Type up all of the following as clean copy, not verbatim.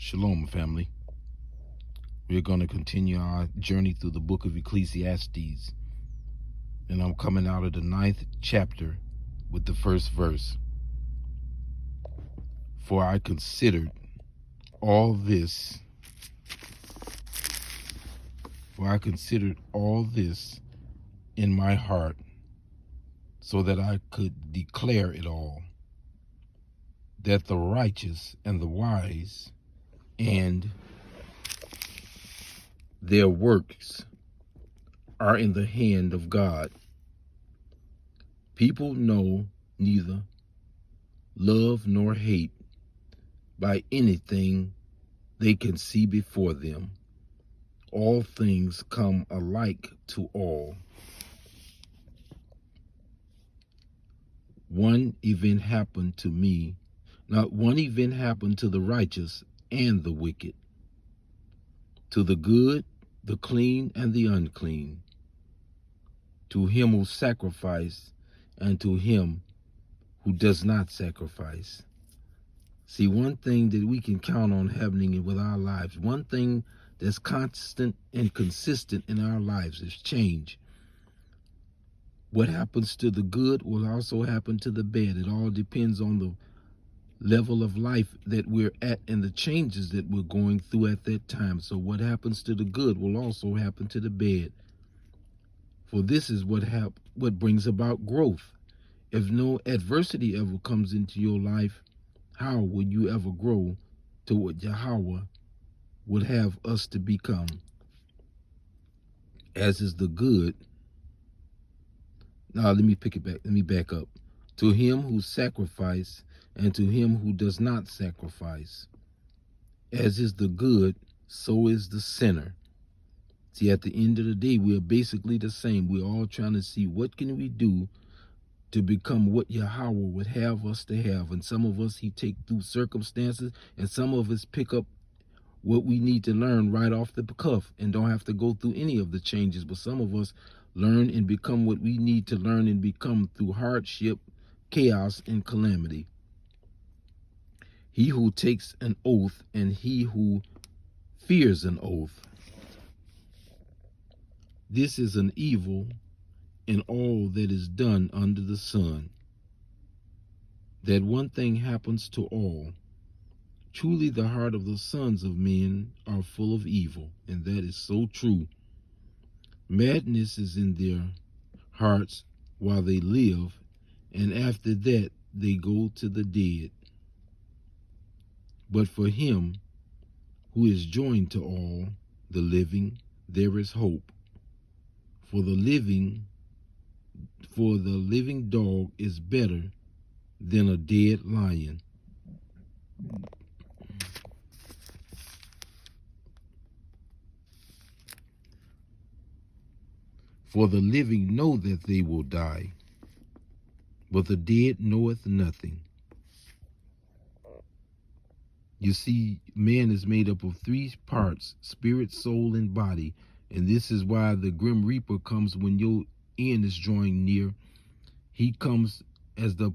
Shalom, family. We're going to continue our journey through the book of Ecclesiastes. And I'm coming out of the 9th chapter with the first verse. For I considered all this, in my heart, so that I could declare it all, that the righteous and the wise and their works are in the hand of God. People know neither love nor hate by anything they can see before them. All things come alike to all. One event happened to me, not one event happened to the righteous and the wicked, to the good, the clean, and the unclean, to him who sacrifices and to him who does not sacrifice. See, one thing that we can count on happening with our lives, one thing that's constant and consistent in our lives is change. What happens to the good will also happen to the bad. It all depends on the level of life that we're at and the changes that we're going through at that time. So what happens to the good will also happen to the bad. For this is what brings about growth. If no adversity ever comes into your life, how will you ever grow to what Yahweh would have us to become? As is the good. Now let me back up. To him who sacrifices and to him who does not sacrifice. As is the good, so is the sinner. See, at the end of the day, we are basically the same. We're all trying to see what can we do to become what Yahweh would have us to have. And some of us he take through circumstances, and some of us pick up what we need to learn right off the cuff and don't have to go through any of the changes. But some of us learn and become what we need to learn and become through hardship, chaos, and calamity. He who takes an oath and he who fears an oath. This is an evil in all that is done under the sun. That one thing happens to all. Truly the heart of the sons of men are full of evil, and that is so true. Madness is in their hearts while they live, and after that they go to the dead. But for him who is joined to all the living, there is hope. For the living dog is better than a dead lion. For the living know that they will die, but the dead knoweth nothing. You see, man is made up of 3 parts, spirit, soul, and body. And this is why the grim reaper comes when your end is drawing near. He comes, as the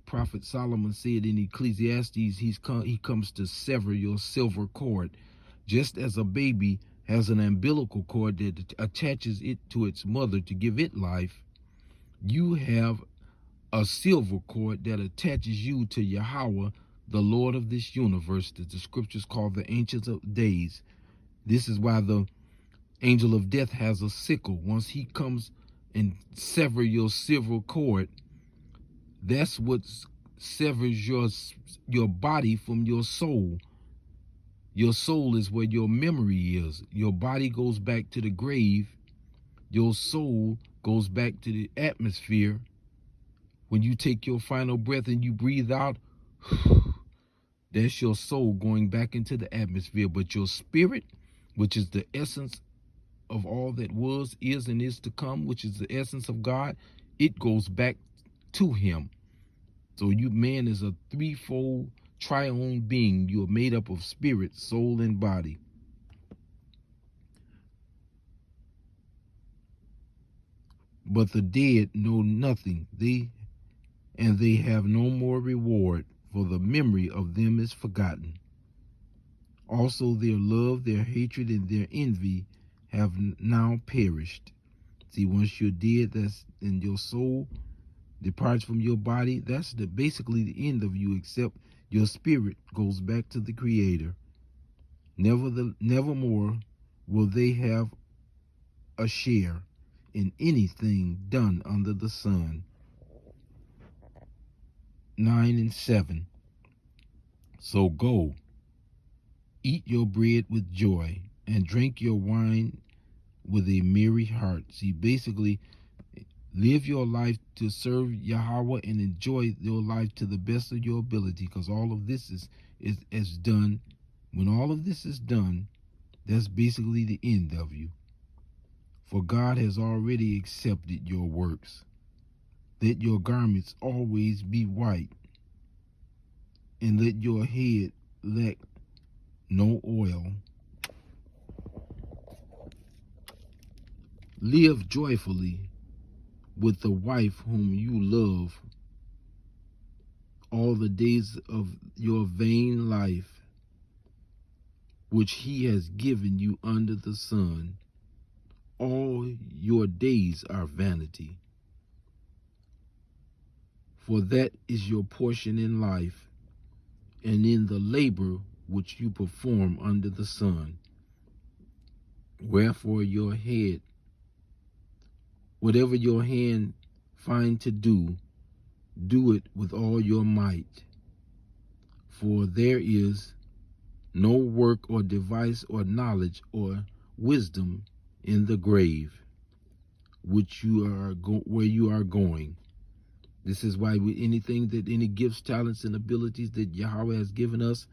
prophet Solomon said in Ecclesiastes, he comes to sever your silver cord. Just as a baby has an umbilical cord that attaches it to its mother to give it life, you have a silver cord that attaches you to Yahweh, the Lord of this universe, that the scriptures call the Ancient of Days. This is why the angel of death has a sickle. Once he comes and sever your silver cord, that's what severs your body from your soul. Your soul is where your memory is. Your body goes back to the grave. Your soul goes back to the atmosphere. When you take your final breath and you breathe out, that's your soul going back into the atmosphere. But your spirit, which is the essence of all that was, is, and is to come, which is the essence of God, it goes back to him. So man is a 3-fold triune being. You are made up of spirit, soul, and body. But the dead know nothing. They have no more reward, for the memory of them is forgotten. Also their love, their hatred, and their envy have now perished. See, once you're dead, that's and your soul departs from your body, that's basically the end of you, except your spirit goes back to the Creator. Nevermore will they have a share in anything done under the sun. 9 and 7. So go, eat your bread with joy, and drink your wine with a merry heart. See, basically, live your life to serve Yahweh and enjoy your life to the best of your ability, because all of this is done. When all of this is done, that's basically the end of you. For God has already accepted your works. Let your garments always be white, and let your head lack no oil. Live joyfully with the wife whom you love all the days of your vain life, which he has given you under the sun. All your days are vanity. For that is your portion in life, and in the labor which you perform under the sun. Wherefore your head, whatever your hand find to do, do it with all your might. For there is no work or device or knowledge or wisdom in the grave, which where you are going. This is why with anything that any gifts, talents, and abilities that Yahweh has given us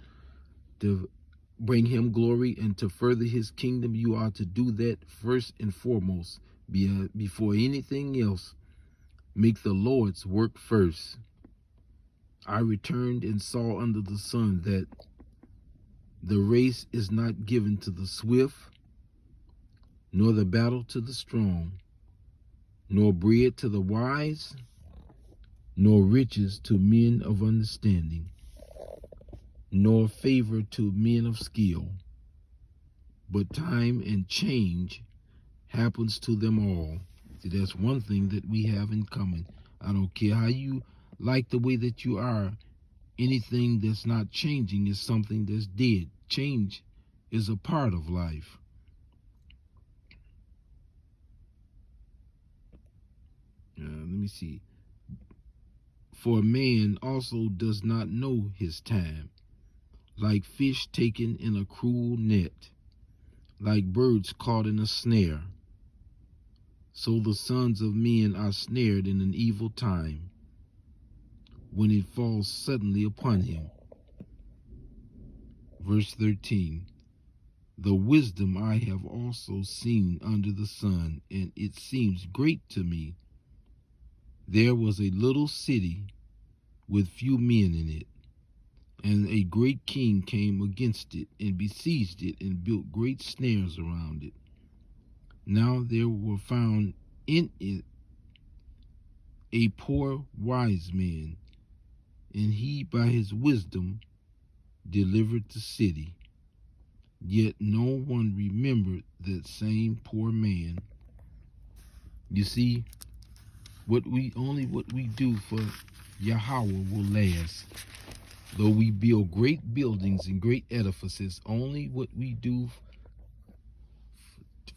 to bring him glory and to further his kingdom, you are to do that first and foremost. Before anything else, make the Lord's work first. I returned and saw under the sun that the race is not given to the swift, nor the battle to the strong, nor bread to the wise, nor riches to men of understanding, nor favor to men of skill. But time and change happens to them all. See, that's one thing that we have in common. I don't care how you like the way that you are, anything that's not changing is something that's dead. Change is a part of life. Let me see. For a man also does not know his time, like fish taken in a cruel net, like birds caught in a snare. So the sons of men are snared in an evil time, when it falls suddenly upon him. Verse 13. The wisdom I have also seen under the sun, and it seems great to me. There was a little city with few men in it, and a great king came against it and besieged it and built great snares around it. Now there were found in it a poor wise man, and he by his wisdom delivered the city. Yet no one remembered that same poor man. You see, what we do for Yahweh will last. Though we build great buildings and great edifices, only what we do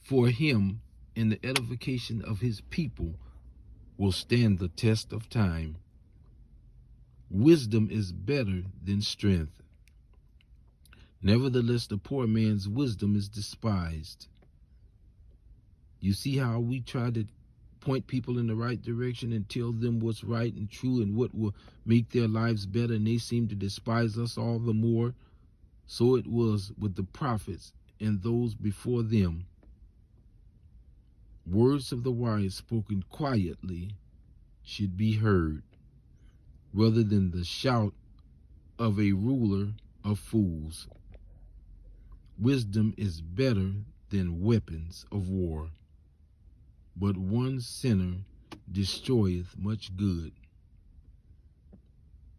for him and the edification of his people will stand the test of time. Wisdom is better than strength. Nevertheless, the poor man's wisdom is despised. You see how we try to point people in the right direction and tell them what's right and true and what will make their lives better, and they seem to despise us all the more. So it was with the prophets and those before them. Words of the wise spoken quietly should be heard, rather than the shout of a ruler of fools. Wisdom is better than weapons of war, but one sinner destroyeth much good.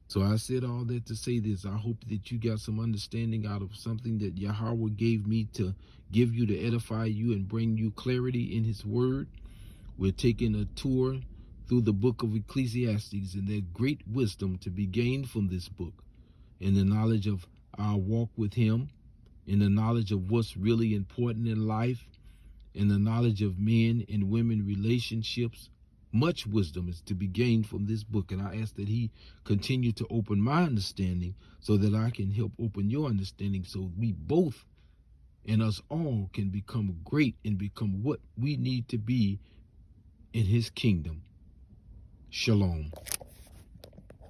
So I said all that to say this. I hope that you got some understanding out of something that Yahweh gave me to give you, to edify you and bring you clarity in his word. We're taking a tour through the book of Ecclesiastes, and there's great wisdom to be gained from this book, in the knowledge of our walk with him, in the knowledge of what's really important in life, in the knowledge of men and women relationships. Much wisdom is to be gained from this book, and I ask that he continue to open my understanding so that I can help open your understanding, so we both and us all can become great and become what we need to be in his kingdom. Shalom.